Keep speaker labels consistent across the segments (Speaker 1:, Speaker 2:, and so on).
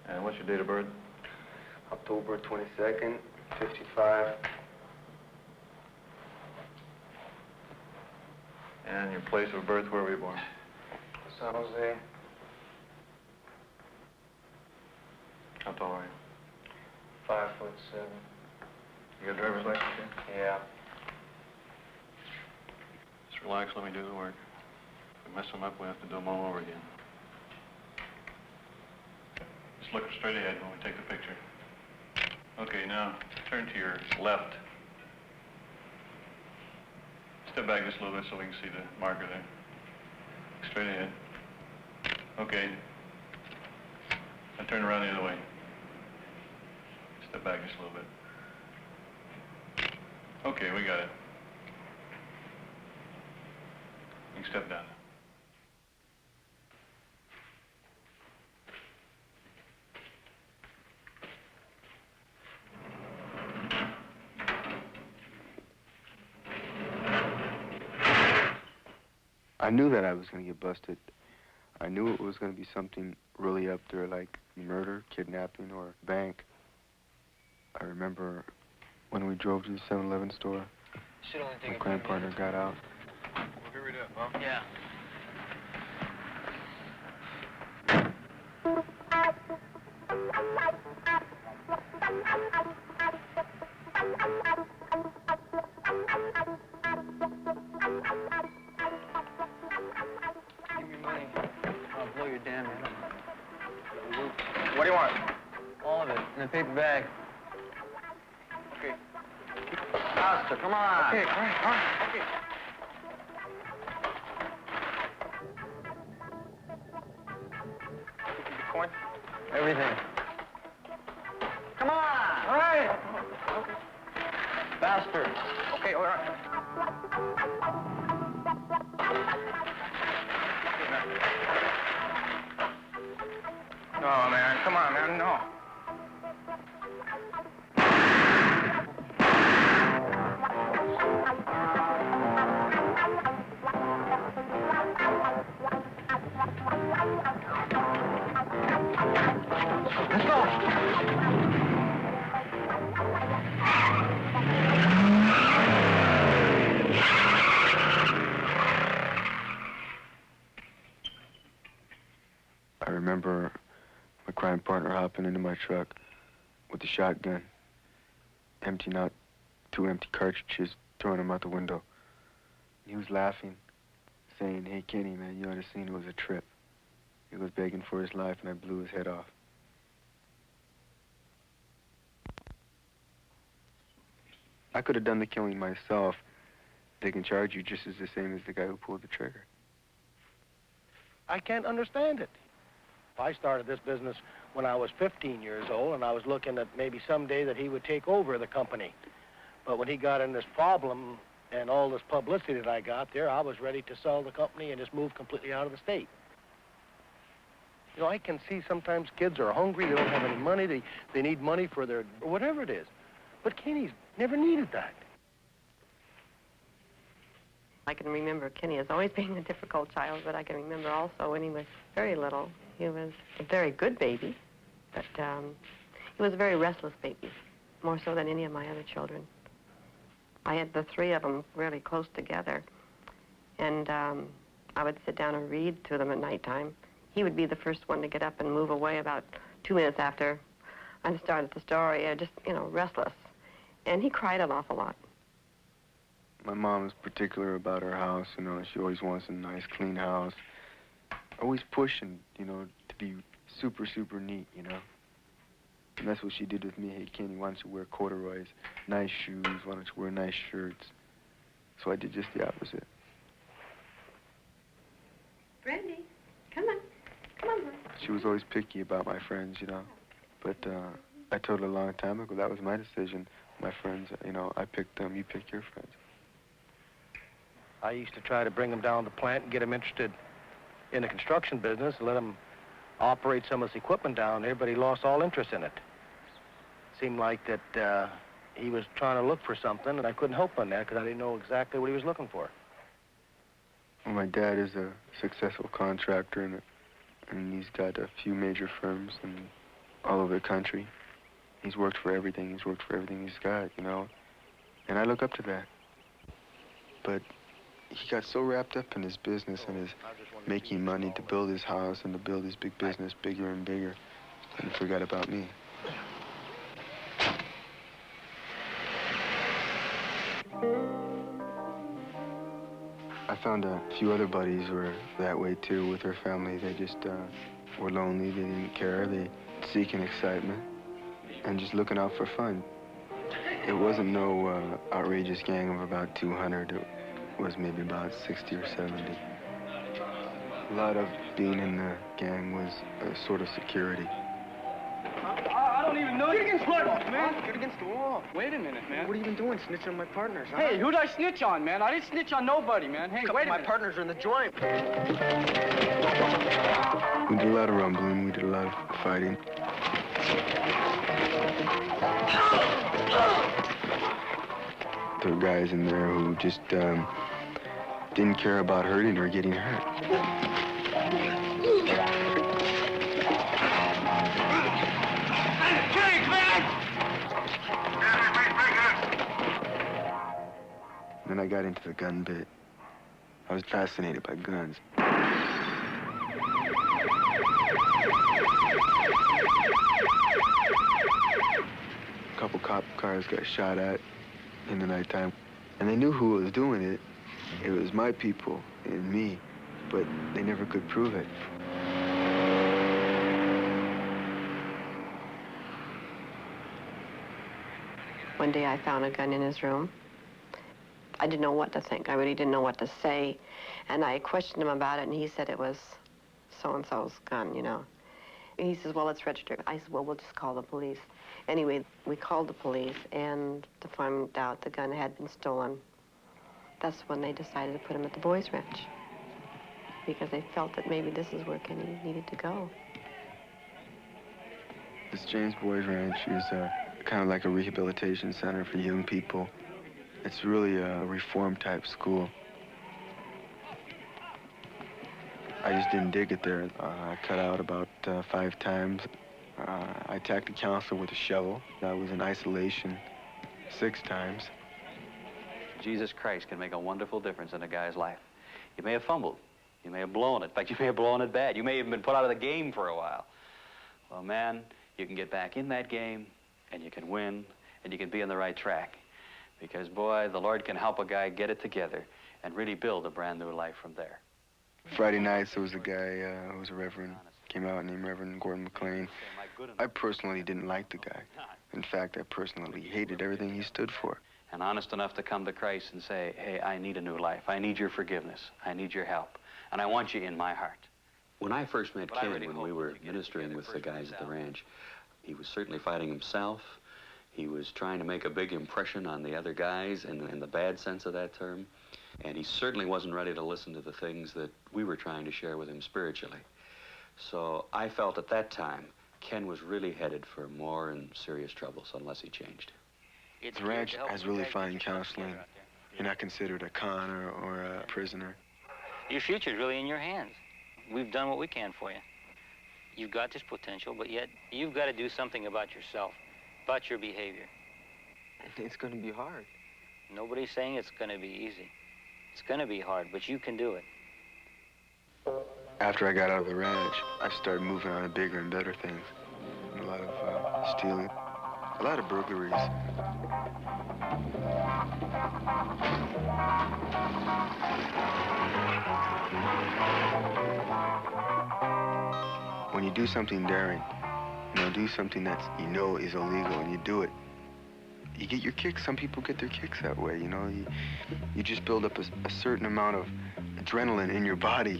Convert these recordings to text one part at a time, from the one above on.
Speaker 1: And what's your date of birth?
Speaker 2: October 22nd, 55.
Speaker 1: And your place of birth, where were you born?
Speaker 2: San Jose.
Speaker 1: How tall are you?
Speaker 2: 5'7".
Speaker 1: You got a driver's license here?
Speaker 2: Yeah.
Speaker 1: Just relax, let me do the work. If we mess them up, we have to do them all over again. Just look straight ahead when we take the picture. Okay, now turn to your left. Step back just a little bit so we can see the marker there. Straight ahead. Okay. Now turn around the other way. Step back just a little bit. Okay, we got it. You can step down.
Speaker 2: I knew that I was going to get busted. I knew it was going to be something really up there like murder, kidnapping, or bank. I remember when we drove to the 7-Eleven store, my crime partner got out.
Speaker 1: We'll hurry it up, huh?
Speaker 3: Yeah. Give me money. I'll blow your damn head off.
Speaker 1: What do you want?
Speaker 3: All of it, in a paper bag.
Speaker 1: Okay.
Speaker 3: Faster, come on.
Speaker 1: Okay, all right, okay. The coin?
Speaker 3: Everything. Come on.
Speaker 1: All right. Okay.
Speaker 3: Faster.
Speaker 1: Okay, all right. No, man, come on, man, no. Let's go.
Speaker 2: I remember my crime partner hopping into my truck with a shotgun, emptying out 2 empty cartridges, throwing them out the window. He was laughing, saying, "Hey, Kenny, man, you ought to have seen it was a trip." He was begging for his life, and I blew his head off. I could have done the killing myself. They can charge you just as the same as the guy who pulled the trigger.
Speaker 4: I can't understand it. I started this business when I was 15 years old, and I was looking at maybe someday that he would take over the company. But when he got in this problem and all this publicity that I got there, I was ready to sell the company and just move completely out of the state. You know, I can see sometimes kids are hungry, they don't have any money, they need money for their, whatever it is. But Kenny's never needed that.
Speaker 5: I can remember Kenny as always being a difficult child, but I can remember also when he was very little, he was a very good baby, but he was a very restless baby, more so than any of my other children. I had the 3 of them really close together, and I would sit down and read to them at nighttime. He would be the first one to get up and move away about 2 minutes after I started the story, just, you know, restless. And he cried an awful lot.
Speaker 2: My mom is particular about her house, you know. She always wants a nice, clean house. Always pushing, you know, to be super, super neat, you know. And that's what she did with me. "Hey, Kenny, why don't you wear corduroys, nice shoes, why don't you wear nice shirts?" So I did just the opposite.
Speaker 5: Brandy, come on. Come on, boy.
Speaker 2: She was always picky about my friends, you know. But I told her a long time ago that was my decision. My friends, you know, I picked them, you pick your friends.
Speaker 4: I used to try to bring them down to the plant and get them interested in the construction business and let them operate some of this equipment down there, but he lost all interest in it. Seemed like that he was trying to look for something, and I couldn't help on that because I didn't know exactly what he was looking for.
Speaker 2: Well, my dad is a successful contractor, and he's got a few major firms, and all over the country. He's worked for everything. He's worked for everything he's got, you know. And I look up to that. But he got so wrapped up in his business and his making money to build his house and to build his big business bigger and bigger, and he forgot about me. I found a few other buddies were that way too with their family. They just were lonely, they didn't care, they seeking excitement and just looking out for fun. It wasn't no outrageous gang of about 200. It was maybe about 60 or 70. A lot of being in the gang was a sort of security.
Speaker 3: I don't even know you. Get against the wall, man. Get against the wall. Wait a minute, man.
Speaker 4: What have you been doing, snitching on my partners, huh?
Speaker 3: Hey, who'd I snitch on, man? I didn't snitch on nobody, man. Hey, wait a minute.
Speaker 4: My partners are in the joint.
Speaker 2: We did a lot of rumbling, we did a lot of fighting. There were guys in there who just didn't care about hurting or getting hurt. Then I got into the gun bit. I was fascinated by guns. A couple cop cars got shot at in the nighttime, and they knew who was doing it. It was my people and me, but they never could prove it.
Speaker 5: One day I found a gun in his room. I didn't know what to think. I really didn't know what to say. And I questioned him about it, and he said it was so-and-so's gun, you know. And he says, well, it's registered. I said, well, we'll just call the police. Anyway, we called the police, and to find out the gun had been stolen. That's when they decided to put him at the boys' ranch, because they felt that maybe this is where Kenny needed to go.
Speaker 2: This James Boys Ranch is kind of like a rehabilitation center for young people. It's really a reform-type school. I just didn't dig it there. I cut out about 5 times. I attacked a counselor with a shovel. I was in isolation 6 times.
Speaker 6: Jesus Christ can make a wonderful difference in a guy's life. You may have fumbled. You may have blown it. In fact, you may have blown it bad. You may have even been put out of the game for a while. Well, man, you can get back in that game, and you can win, and you can be on the right track. Because, boy, the Lord can help a guy get it together and really build a brand new life from there.
Speaker 2: Friday nights, there was a guy who was a reverend, came out named Reverend Gordon McLean. I personally didn't like the guy. In fact, I personally hated everything he stood for.
Speaker 6: And honest enough to come to Christ and say, hey, I need a new life. I need your forgiveness. I need your help. And I want you in my heart.
Speaker 7: When I first met Ken, when we were ministering with the guys at the ranch, he was certainly fighting himself. He was trying to make a big impression on the other guys in the bad sense of that term. And he certainly wasn't ready to listen to the things that we were trying to share with him spiritually. So I felt at that time, Ken was really headed for more and serious troubles unless he changed.
Speaker 2: The ranch has really fine counseling. You're not considered a con or a prisoner.
Speaker 8: Your future's really in your hands. We've done what we can for you. You've got this potential, but yet you've got to do something about yourself, about your behavior.
Speaker 3: It's going to be hard.
Speaker 8: Nobody's saying it's going to be easy. It's going to be hard, but you can do it.
Speaker 2: After I got out of the ranch, I started moving on to bigger and better things. A lot of stealing, a lot of burglaries. When you do something daring, do something that's, is illegal, and you do it, you get your kicks. Some people get their kicks that way, You just build up a certain amount of adrenaline in your body,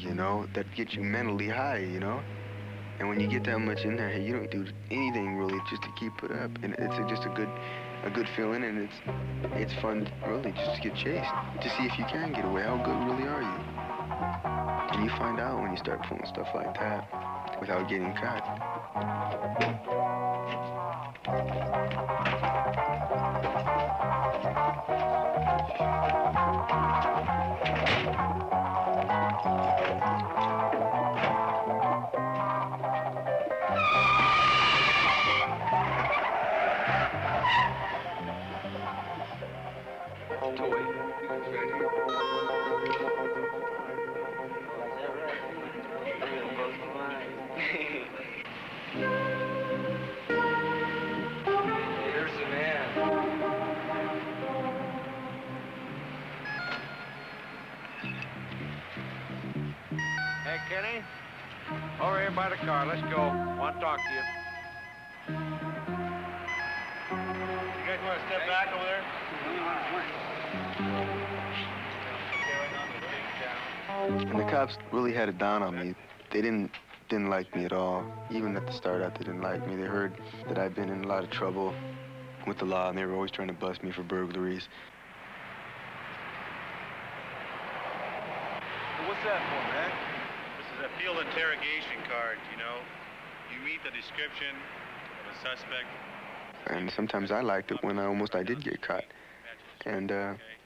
Speaker 2: that gets you mentally high, And when you get that much in there, hey, you don't do anything really just to keep it up. And it's just a good feeling, and it's fun, really, just to get chased, to see if you can get away. How good really are you? And you find out when you start pulling stuff like that without getting caught.
Speaker 3: by the car. Let's go. Want to talk to you.
Speaker 1: You guys want to step back over there?
Speaker 2: And the cops really had it down on me. They didn't like me at all. Even at the start out, they didn't like me. They heard that I'd been in a lot of trouble with the law, and they were always trying to bust me for burglaries.
Speaker 1: What's that for, man? This is a field interrogation card, you know. You meet the description of a suspect.
Speaker 2: And sometimes I liked it when I did get caught. And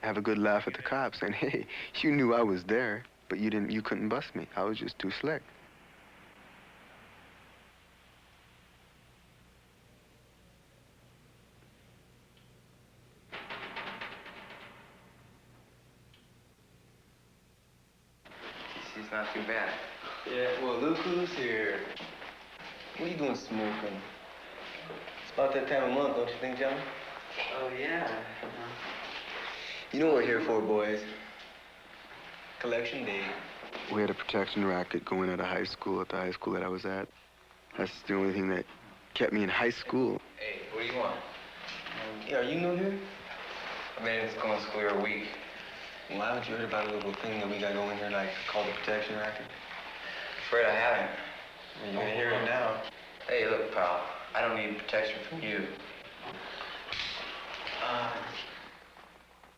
Speaker 2: have a good laugh at the cops saying, hey, you knew I was there, but you couldn't bust me. I was just too slick.
Speaker 9: It's not too bad. Yeah, well, look who's here. What are you doing smoking? It's about that time of month, don't you think, John? Oh, yeah. You know what we're here for, boys. Collection day.
Speaker 2: We had a protection racket going out of high school at the high school that I was at. That's the only thing that kept me in high school.
Speaker 9: Hey, what do you want? Yeah, are you new here? I've been in this going to school here a week. Well, haven't you heard about a little thing that we got going here, like, called the protection racket? Afraid I haven't. Well, you're gonna hear it now. Hey, look, pal. I don't need protection from you.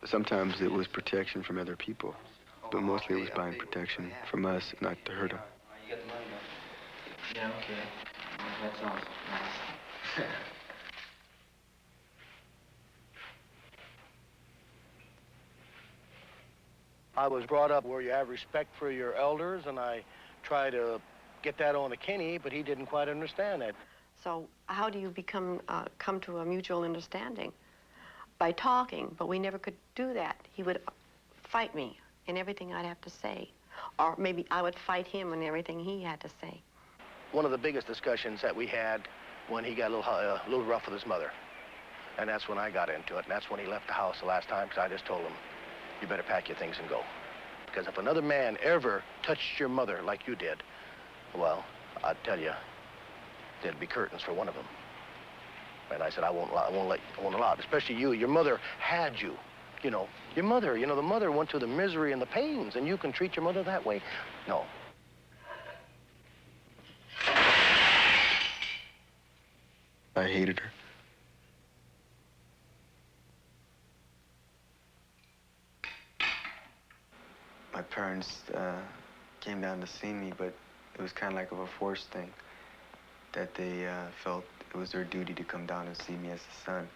Speaker 2: Sometimes it was protection from other people, but mostly it was buying protection from us, not to hurt them.
Speaker 9: You got the money, though? Yeah, okay. That sounds nice.
Speaker 4: I was brought up where you have respect for your elders, and I try to get that on to Kenny, but he didn't quite understand that.
Speaker 5: So how do you come to a mutual understanding? By talking, but we never could do that. He would fight me in everything I'd have to say. Or maybe I would fight him in everything he had to say.
Speaker 4: One of the biggest discussions that we had when he got a little rough with his mother. And that's when I got into it, and that's when he left the house the last time, because I just told him, you better pack your things and go. Because if another man ever touched your mother like you did, well, I'd tell you, there'd be curtains for one of them. And I said, I won't allow it, especially you. Your mother had you, you know. Your mother, you know, the mother went through the misery and the pains, and you can treat your mother that way? No.
Speaker 2: I hated her. My parents came down to see me, but it was kind of like a forced thing, that they felt it was their duty to come down and see me as a son.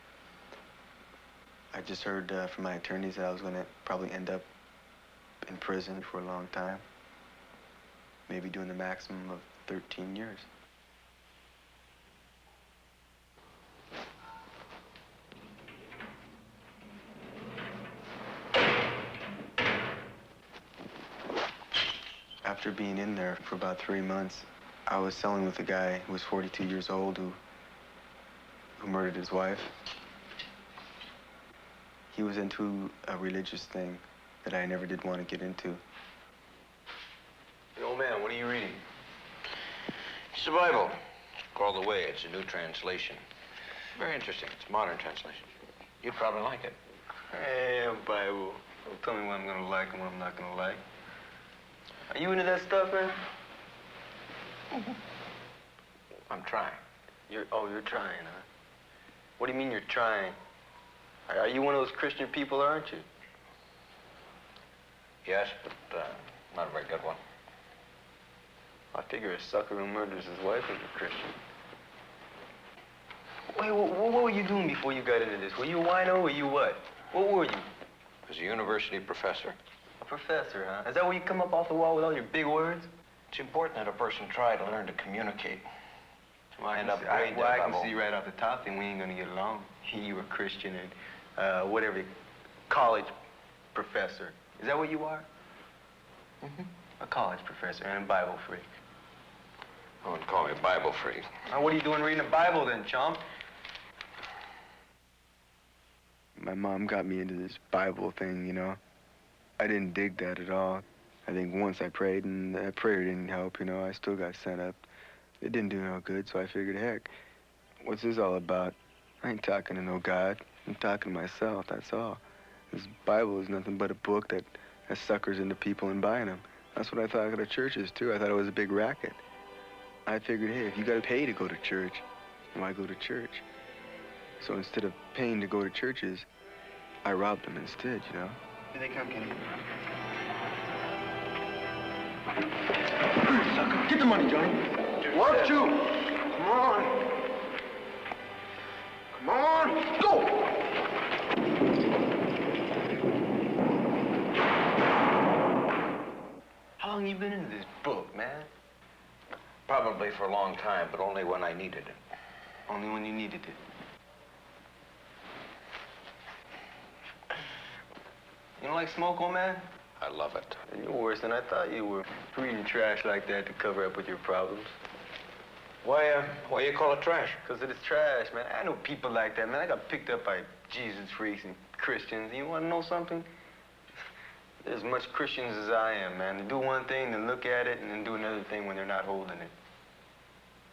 Speaker 2: I just heard from my attorneys that I was going to probably end up in prison for a long time, maybe doing the maximum of 13 years. After being in there for about 3 months, I was selling with a guy who was 42 years old who murdered his wife. He was into a religious thing that I never did want to get into.
Speaker 9: Hey, old man, what are you reading?
Speaker 10: It's the Bible. Called The Way. It's a new translation. Very interesting. It's a modern translation. You'd probably like it.
Speaker 2: Hey, Bible. Don't tell me what I'm going to like and what I'm not going to like. Are you into that stuff, man?
Speaker 10: I'm trying.
Speaker 2: You're trying, huh? What do you mean you're trying? Are you one of those Christian people, aren't you?
Speaker 10: Yes, but not a very good one.
Speaker 2: I figure a sucker who murders his wife is a Christian. Wait, what were you doing before you got into this? Were you a wino or you what? What were you?
Speaker 10: I was a university professor.
Speaker 2: A professor, huh? Is that where you come up off the wall with all your big words?
Speaker 10: It's important that a person try to learn to communicate.
Speaker 2: Well, I can see right off the top that we ain't gonna get along. You a Christian and whatever, college professor. Is that what you are? Mm-hmm. A college professor and a Bible freak.
Speaker 10: I wouldn't call me a Bible freak.
Speaker 2: Now, what are you doing reading the Bible then, chump? My mom got me into this Bible thing, you know. I didn't dig that at all. I think once I prayed and that prayer didn't help, you know. I still got sent up It didn't do no good, so I figured, heck, what's this all about? I ain't talking to no God. I'm talking to myself, that's all. This Bible is nothing but a book that has suckers into people and buying them. That's what I thought of the churches, too. I thought it was a big racket. I figured, hey, if you gotta pay to go to church, why go to church? So instead of paying to go to churches, I robbed them instead, you know?
Speaker 9: Here they come, Kenny.
Speaker 3: Sucker, get the money, Johnny. What you? Come on. Come on, go!
Speaker 9: How long you been into this book, man?
Speaker 10: Probably for a long time, but only when I needed it.
Speaker 9: Only when you needed it. You don't like smoke, old man?
Speaker 10: I love it.
Speaker 2: You're worse than I thought you were. Reading trash like that to cover up with your problems.
Speaker 10: Why you call it trash?
Speaker 2: Because it is trash, man. I know people like that, man. I got picked up by Jesus freaks and Christians. You want to know something? There's as much Christians as I am, man. They do one thing, then look at it, and then do another thing when they're not holding it.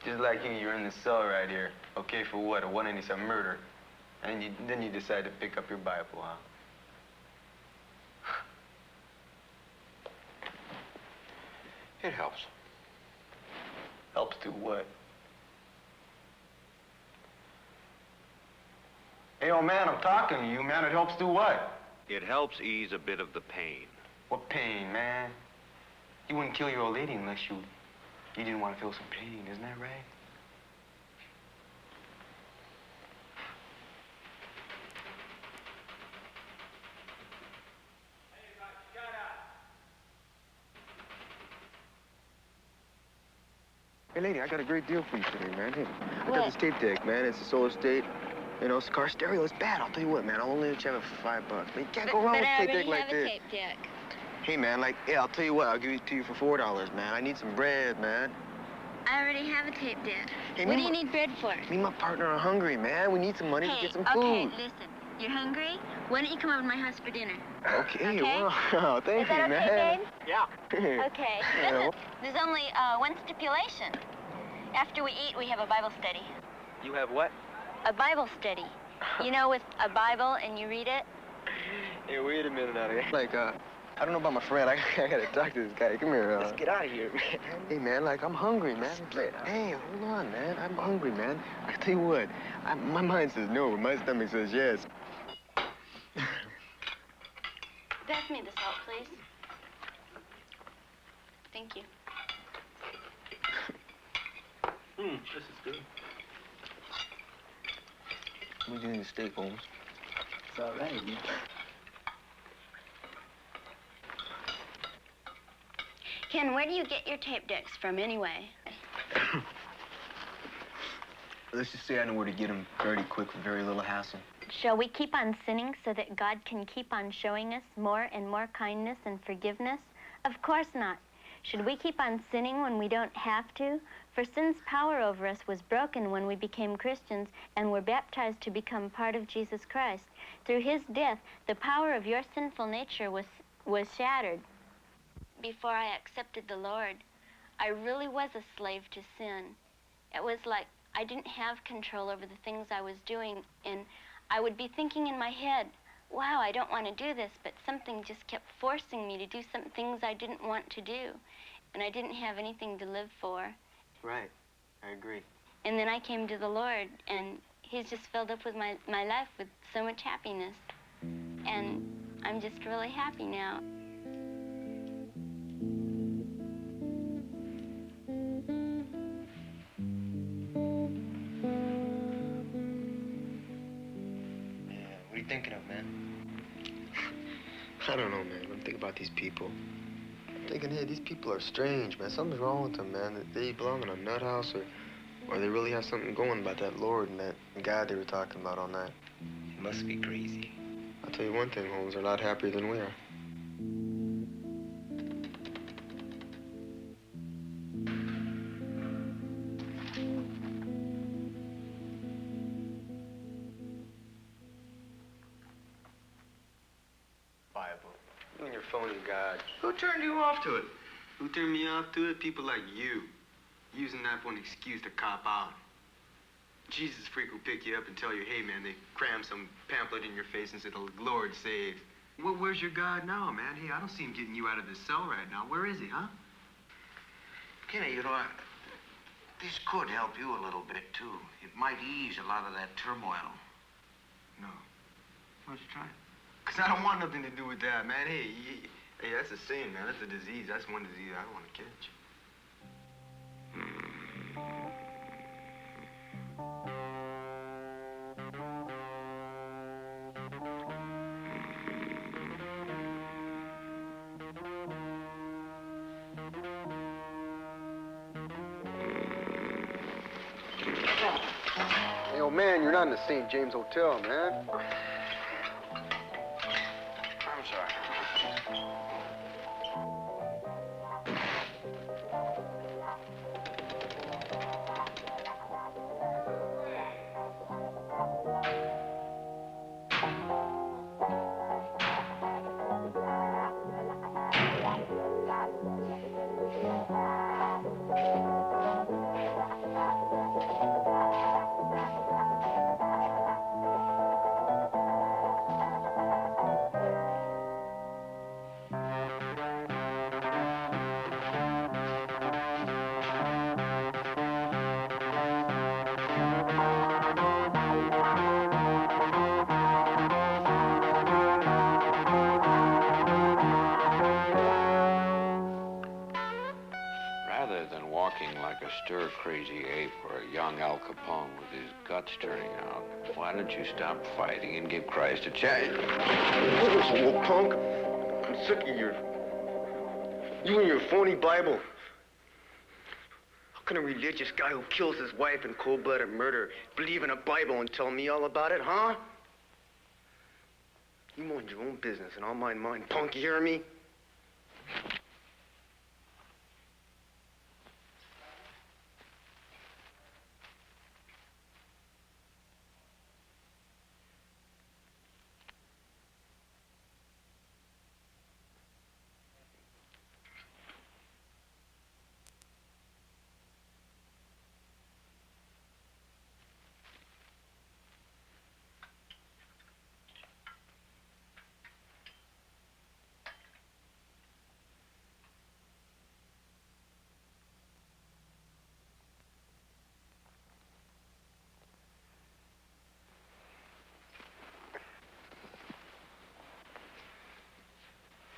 Speaker 2: Just like you, you're in the cell right here. Okay, for what? A 187 murder. And then you decide to pick up your Bible, huh?
Speaker 10: It helps.
Speaker 2: Helps do what? Hey, old man, I'm talking to you, man. It helps do what?
Speaker 10: It helps ease a bit of the pain.
Speaker 9: What pain, man? You wouldn't kill your old lady unless you didn't want to feel some pain, isn't that right?
Speaker 2: Hey, lady, I got a great deal for you today, man. Hey, I got this tape deck, man. It's a solar state. You know, car stereo is bad. I'll tell you what, man. I'll only let you have it for $5. Man, you can't go wrong with a tape deck like this.
Speaker 11: tape deck.
Speaker 2: Hey, man, like, yeah, I'll tell you what. I'll give it to you for $4, man. I need some bread, man.
Speaker 11: I already have a tape deck.
Speaker 2: Hey,
Speaker 11: What do you need bread for?
Speaker 2: Me and my partner are hungry, man. We need some money to get some food.
Speaker 11: Okay, listen. You're hungry? Why don't you come over to my house for dinner?
Speaker 2: Okay,
Speaker 11: Okay?
Speaker 2: wow. Thank
Speaker 11: Is that
Speaker 2: you,
Speaker 11: okay,
Speaker 2: man.
Speaker 11: babe?
Speaker 2: Yeah.
Speaker 11: Okay.
Speaker 2: Yeah.
Speaker 11: Listen, there's only one stipulation. After we eat, we have a Bible study.
Speaker 9: You have what?
Speaker 11: A Bible study. You know, with a Bible and you read it?
Speaker 2: Hey, wait a minute out here. Like, I don't know about my friend. I gotta talk to this guy. Come here.
Speaker 9: Let's get out of here, man.
Speaker 2: Hey, man, like, I'm hungry, man. Hey, hold on, man. I'm hungry, man. I tell you what, my mind says no, but my stomach says yes.
Speaker 11: Pass me the salt, please. Thank you.
Speaker 9: This is good.
Speaker 2: What do you need to steak, Holmes?
Speaker 9: It's all right, man.
Speaker 11: Ken, where do you get your tape decks from anyway?
Speaker 2: Let's just say I know where to get them very quick with very little hassle.
Speaker 11: Shall we keep on sinning so that God can keep on showing us more and more kindness and forgiveness? Of course not. Should we keep on sinning when we don't have to? For sin's power over us was broken when we became Christians and were baptized to become part of Jesus Christ. Through his death, the power of your sinful nature was shattered. Before I accepted the Lord, I really was a slave to sin. It was like I didn't have control over the things I was doing, and I would be thinking in my head, wow, I don't want to do this, but something just kept forcing me to do some things I didn't want to do, and I didn't have anything to live for.
Speaker 2: Right. I agree.
Speaker 11: And then I came to the Lord, and he's just filled up with my life with so much happiness. And I'm just really happy now.
Speaker 9: What are you thinking of, man?
Speaker 2: I don't know, man. I'm thinking about these people. I'm thinking, hey, these people are strange, man. Something's wrong with them, man. They belong in a nut house, or they really have something going about that Lord and that God they were talking about all night.
Speaker 9: You must be crazy.
Speaker 2: I'll tell you one thing, Holmes. They're a lot happier than we are.
Speaker 9: Bible.
Speaker 2: You and your phony God. Who turned you off to it? Who turned me off to it? People like you.
Speaker 9: using that for an excuse to cop out. Jesus freak will pick you up and tell you, hey, man, they crammed some pamphlet in your face and said, the Lord saves. Well, where's your God now, man? Hey, I don't see him getting you out of this cell right now. Where is he, huh?
Speaker 10: Kenny, you know, this could help you a little bit, too. It might ease a lot of that turmoil.
Speaker 9: No. Why don't you try it? Because I don't want nothing to do with that, man. Hey, that's a sin, man. That's a disease. That's one disease I don't want to catch.
Speaker 2: Hey, old man, you're not in the St. James Hotel, man.
Speaker 10: I'm sorry. Rather than walking like a stir-crazy ape or a young Al Capone with his guts turning out, why don't you stop fighting and give Christ a chance?
Speaker 9: Listen, old punk. I'm sick of you and your phony Bible. How can a religious guy who kills his wife in cold-blooded murder believe in a Bible and tell me all about it, huh? You mind your own business and I'll mind mine, punk, you hear me?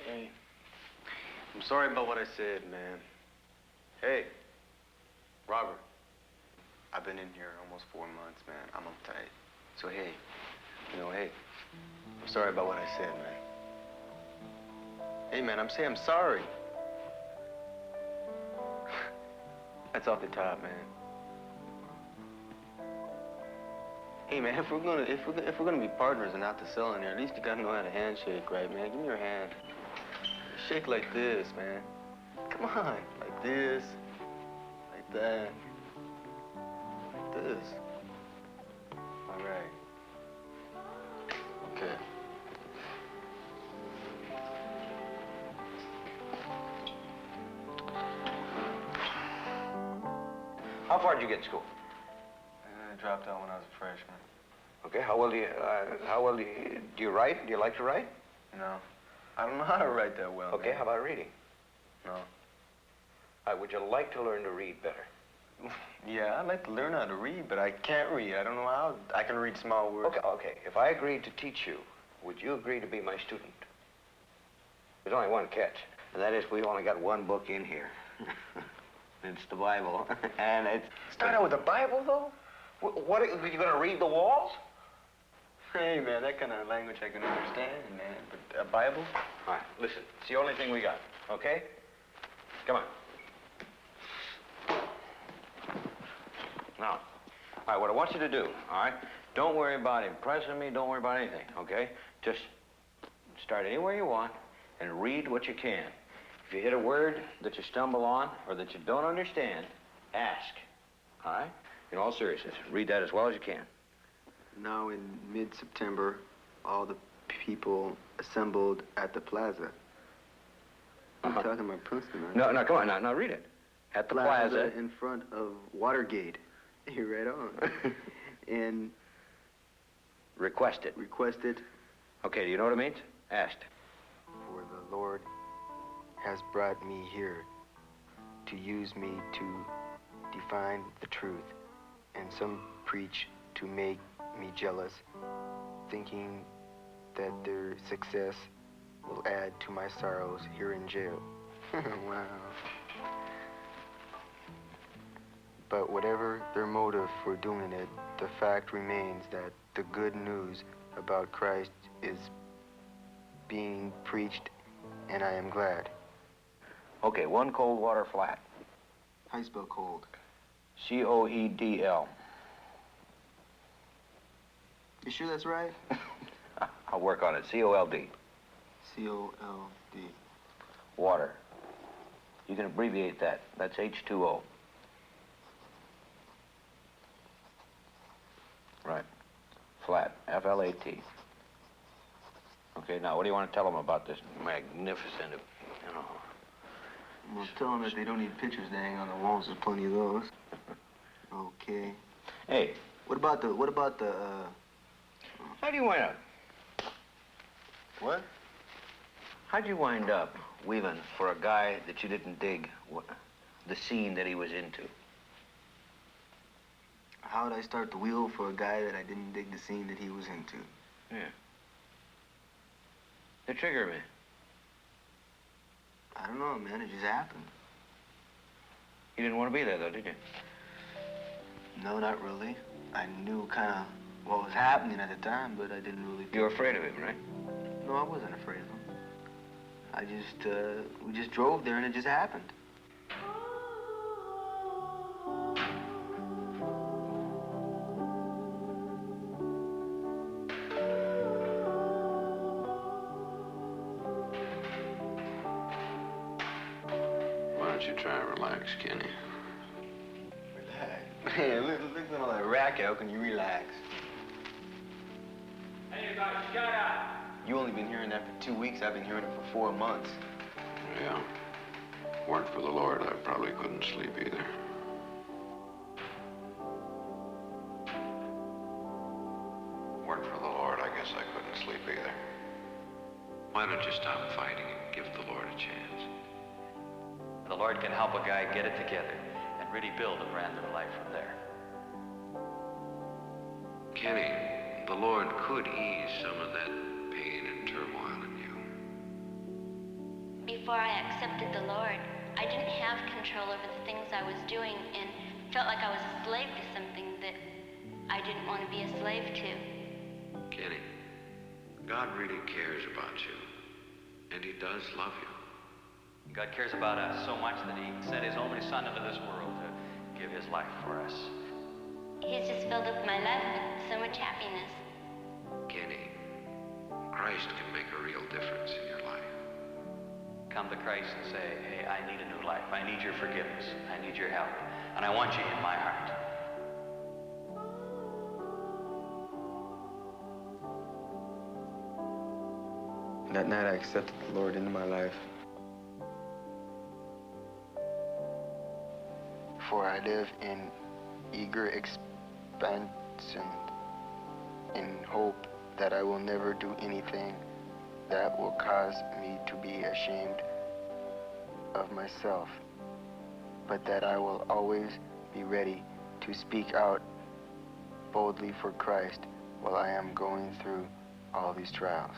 Speaker 9: Hey, I'm sorry about what I said, man. Hey, Robert, I've been in here almost 4 months, man. I'm uptight. So, hey, hey, I'm sorry about what I said, man. Hey, man, I'm saying I'm sorry. That's off the top, man. Hey, man, if we're gonna be partners and not to sell in here, at least you gotta know how to handshake, right, man? Give me your hand. Shake like this, man. Come on, like this, like that, like this. All right. Okay.
Speaker 10: How far did you get in school?
Speaker 9: I dropped out when I was a freshman.
Speaker 10: Okay, how well do you write? Do you like to write?
Speaker 9: No. I don't know how to write that well.
Speaker 10: Okay,
Speaker 9: man.
Speaker 10: how about reading?
Speaker 9: No.
Speaker 10: All right, would you like to learn to read better?
Speaker 9: Yeah, I'd like to learn how to read, but I can't read. I don't know how. I can read small words.
Speaker 10: Okay. If I agreed to teach you, would you agree to be my student? There's only one catch, and that is we've only got one book in here. It's the Bible, and it's...
Speaker 9: Start out with the Bible, though?
Speaker 10: What, are you going to read the walls?
Speaker 9: Hey, man, that kind of language I can understand, man. But a Bible?
Speaker 10: All right, listen. It's the only thing we got, okay? Come on. Now, all right, what I want you to do, all right? Don't worry about impressing me. Don't worry about anything, okay? Just start anywhere you want and read what you can. If you hit a word that you stumble on or that you don't understand, ask, all right? In all seriousness, read that as well as you can.
Speaker 9: Now, in mid-September, all the people assembled at the plaza. I'm talking about Princeton, right?
Speaker 10: No, come on, now read it. At the plaza.
Speaker 2: In front of Watergate. You're right on. And
Speaker 10: Requested.
Speaker 2: requested,
Speaker 10: Okay, do you know what it means? Asked.
Speaker 2: for the Lord has brought me here to use me to define the truth, and some preach to make me jealous, thinking that their success will add to my sorrows here in jail. Wow. But whatever their motive for doing it, the fact remains that the good news about Christ is being preached, and I am glad.
Speaker 10: Okay, one cold water flat.
Speaker 2: How you spell cold?
Speaker 10: C-O-E-D-L.
Speaker 2: You sure that's right?
Speaker 10: I'll work on it. C-O-L-D.
Speaker 2: C-O-L-D.
Speaker 10: Water. You can abbreviate that. That's H2O. Right. Flat. F-L-A-T. Okay, now what do you want to tell them about this magnificent, you know?
Speaker 2: Well, tell them that they don't need pictures to hang on the walls. There's plenty of those. Okay.
Speaker 10: Hey.
Speaker 2: What about the,
Speaker 10: How do you wind up?
Speaker 2: What?
Speaker 10: How'd you wind up wheeling for a guy that you didn't dig the scene that he was into?
Speaker 2: How would I start the wheel for a guy that I didn't dig the scene that he was into?
Speaker 10: Yeah. The trigger man.
Speaker 2: I don't know, man. It just happened.
Speaker 10: You didn't want to be there, though, did you?
Speaker 2: No, not really. I knew kind of what was happening at the time, but I didn't really...
Speaker 10: You were afraid of him, right?
Speaker 2: No, I wasn't afraid of him. We just drove there and it just happened.
Speaker 12: Why don't you try and relax, Kenny?
Speaker 2: Relax. Man, look at all that racket. How can you relax?
Speaker 3: Hey, about shut up.
Speaker 2: You only been hearing that for 2 weeks. I've been hearing it for 4 months.
Speaker 12: Yeah. Weren't for the Lord, I probably couldn't sleep either. Weren't for the Lord, I guess I couldn't sleep either. Why don't you stop fighting and give the Lord a chance?
Speaker 6: The Lord can help a guy get it together and really build a brand new life from there.
Speaker 12: Kenny, the Lord could ease some of that pain and turmoil in you.
Speaker 11: Before I accepted the Lord, I didn't have control over the things I was doing and felt like I was a slave to something that I didn't want to be a slave to.
Speaker 12: Kenny, God really cares about you, and He does love you.
Speaker 6: God cares about us so much that He sent His only Son into this world to give His life for us.
Speaker 11: He's just filled up my life with so much happiness.
Speaker 12: Kenny, Christ can make a real difference in your life.
Speaker 6: Come to Christ and say, hey, I need a new life. I need your forgiveness. I need your help. And I want you in my heart.
Speaker 2: That night I accepted the Lord into my life. For I live in eager expansion in hope that I will never do anything that will cause me to be ashamed of myself, but that I will always be ready to speak out boldly for Christ while I am going through all these trials.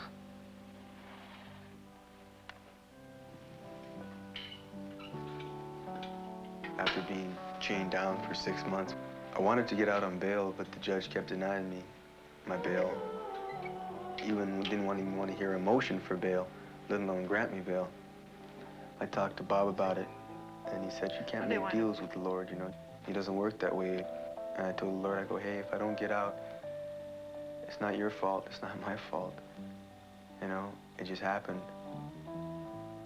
Speaker 2: After being chained down for 6 months, I wanted to get out on bail, but the judge kept denying me my bail. Even didn't even want to hear a motion for bail, let alone grant me bail. I talked to Bob about it, and he said, you can't make deals with the Lord, you know. He doesn't work that way. And I told the Lord, I go, hey, if I don't get out, it's not your fault, it's not my fault. You know, it just happened.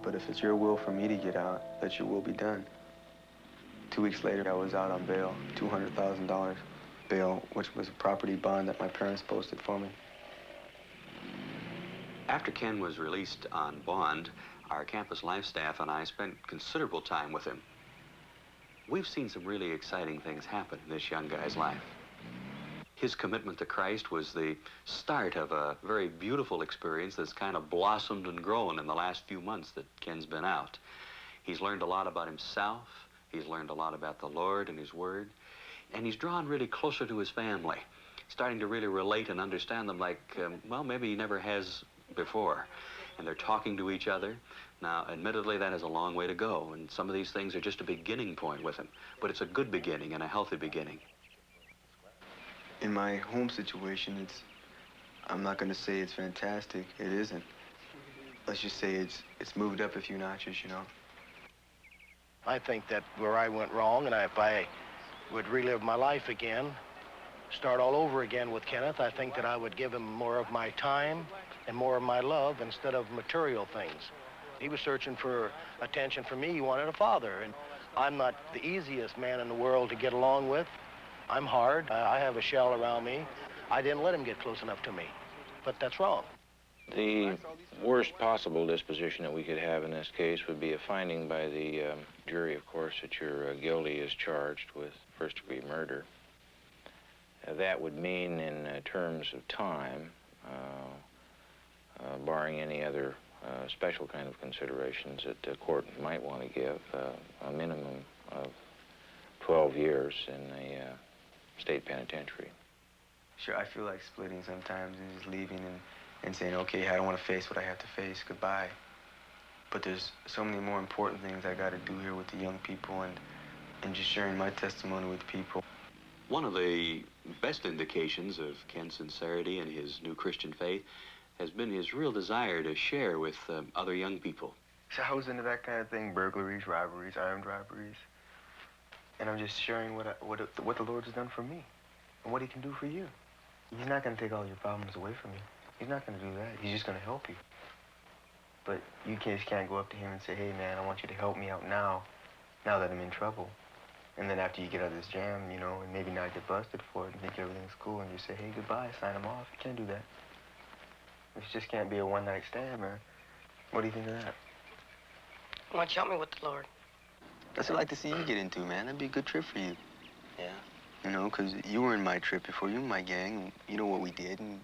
Speaker 2: But if it's your will for me to get out, let your will be done. 2 weeks later, I was out on bail, $200,000 bail, which was a property bond that my parents posted for me.
Speaker 7: After Ken was released on bond, our campus life staff and I spent considerable time with him. We've seen some really exciting things happen in this young guy's life. His commitment to Christ was the start of a very beautiful experience that's kind of blossomed and grown in the last few months that Ken's been out. He's learned a lot about himself. He's learned a lot about the Lord and His Word. And he's drawn really closer to his family, starting to really relate and understand them like, well, maybe he never has before. And they're talking to each other. Now, admittedly, that is a long way to go, and some of these things are just a beginning point with him. But it's a good beginning and a healthy beginning.
Speaker 2: In my home situation, I'm not going to say it's fantastic. It isn't. Let's just say it's moved up a few notches, you know.
Speaker 4: I think that where I went wrong, and if I would relive my life again, start all over again with Kenneth, I think that I would give him more of my time and more of my love instead of material things. He was searching for attention from me. He wanted a father, and I'm not the easiest man in the world to get along with. I'm hard. I have a shell around me. I didn't let him get close enough to me, but that's wrong.
Speaker 13: The worst possible disposition that we could have in this case would be a finding by the jury, of course, that you're guilty as charged with first-degree murder. That would mean, in terms of time, barring any other special kind of considerations that the court might want to give, a minimum of 12 years in the state penitentiary.
Speaker 9: Sure, I feel like splitting sometimes and just leaving and saying, okay, I don't want to face what I have to face, goodbye. But there's so many more important things I got to do here with the young people and just sharing my testimony with people.
Speaker 7: One of the best indications of Ken's sincerity and his new Christian faith has been his real desire to share with other young people.
Speaker 9: So I was into that kind of thing, burglaries, robberies, armed robberies. And I'm just sharing what the Lord has done for me and what He can do for you. He's not going to take all your problems away from you. He's not going to do that. He's just going to help you. But you just can't go up to Him and say, hey, man, I want you to help me out now that I'm in trouble. And then after you get out of this jam, you know, and maybe not get busted for it and think everything's cool, and you say, hey, goodbye, sign him off. You can't do that. It just can't be a one-night stand, man. What do you think of that?
Speaker 14: Why don't you help me with the Lord?
Speaker 9: That's what I'd like to see you get into, man. That'd be a good trip for you.
Speaker 14: Yeah.
Speaker 9: You know, because you were in my trip before. You were in my gang, and you know what we did. And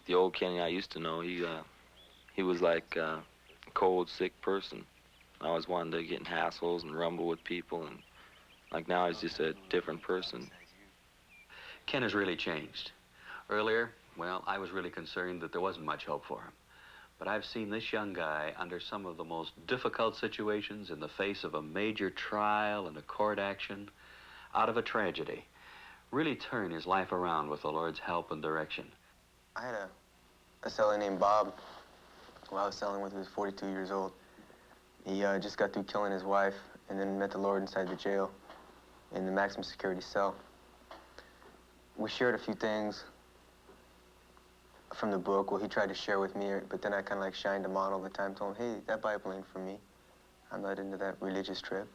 Speaker 15: the old Kenny I used to know, he was like a cold, sick person. I always wanted to get in hassles and rumble with people, and like now he's just a different person.
Speaker 7: Ken has really changed. Earlier, well, I was really concerned that there wasn't much hope for him. But I've seen this young guy under some of the most difficult situations in the face of a major trial and a court action, out of a tragedy, really turn his life around with the Lord's help and direction.
Speaker 9: I had a seller named Bob who I was selling with. He was 42 years old. He just got through killing his wife and then met the Lord inside the jail in the maximum security cell. We shared a few things from the book. Well, he tried to share with me, but then I kind of like shined him on all the time, told him, hey, that Bible ain't for me. I'm not into that religious trip.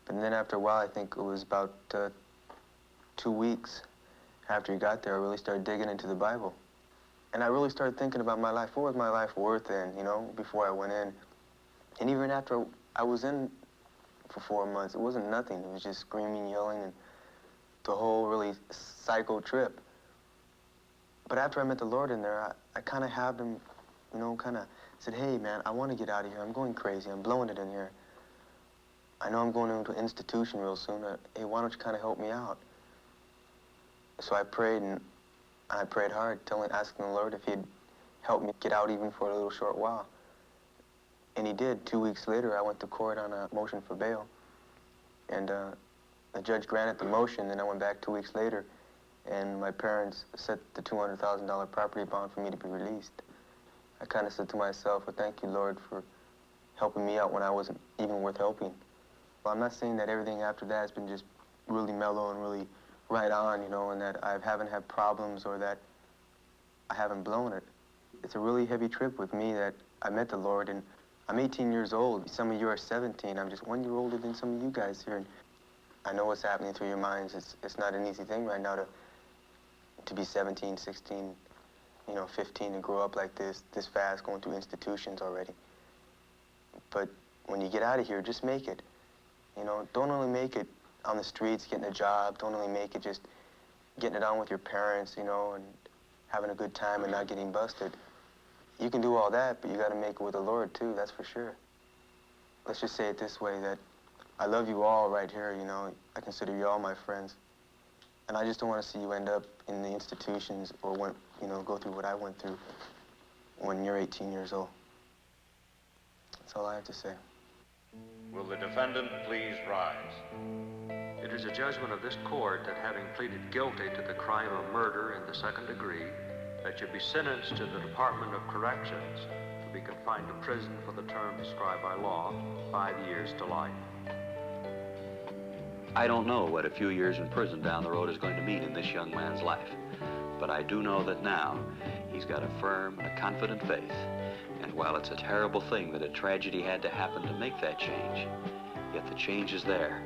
Speaker 9: But then after a while, I think it was about 2 weeks after he got there, I really started digging into the Bible. And I really started thinking about my life. What was my life worth then, you know, before I went in? And even after I was in for 4 months, it wasn't nothing. It was just screaming, yelling, and the whole really psycho trip. But after I met the Lord in there, I kind of had him, you know, kind of said, hey, man, I want to get out of here. I'm going crazy. I'm blowing it in here. I know I'm going into an institution real soon. Hey, why don't you kind of help me out? So I prayed, and I prayed hard, asking the Lord if He'd help me get out even for a little short while. And He did. 2 weeks later, I went to court on a motion for bail. And the judge granted the motion, and I went back 2 weeks later, and my parents set the $200,000 property bond for me to be released. I kind of said to myself, well, thank you, Lord, for helping me out when I wasn't even worth helping. Well, I'm not saying that everything after that has been just really mellow and really right on, you know, and that I haven't had problems or that I haven't blown it. It's a really heavy trip with me that I met the Lord, and I'm 18 years old. Some of you are 17. I'm just 1 year older than some of you guys here. And I know what's happening through your minds. It's not an easy thing right now to be 17, 16, you know, 15 and grow up like this fast, going through institutions already. But when you get out of here, just make it. You know, don't only make it on the streets, getting a job, don't only make it just getting it on with your parents, you know, and having a good time and not getting busted. You can do all that, but you got to make it with the Lord, too, that's for sure. Let's just say it this way, that I love you all right here, you know. I consider you all my friends. And I just don't want to see you end up in the institutions or, go through what I went through when you're 18 years old. That's all I have to say.
Speaker 12: Will the defendant please rise?
Speaker 16: It is a judgment of this court that having pleaded guilty to the crime of murder in the second degree, that you be sentenced to the Department of Corrections to be confined to prison for the term prescribed by law, 5 years to life.
Speaker 7: I don't know what a few years in prison down the road is going to mean in this young man's life, but I do know that now he's got a firm and a confident faith. And while it's a terrible thing that a tragedy had to happen to make that change, yet the change is there.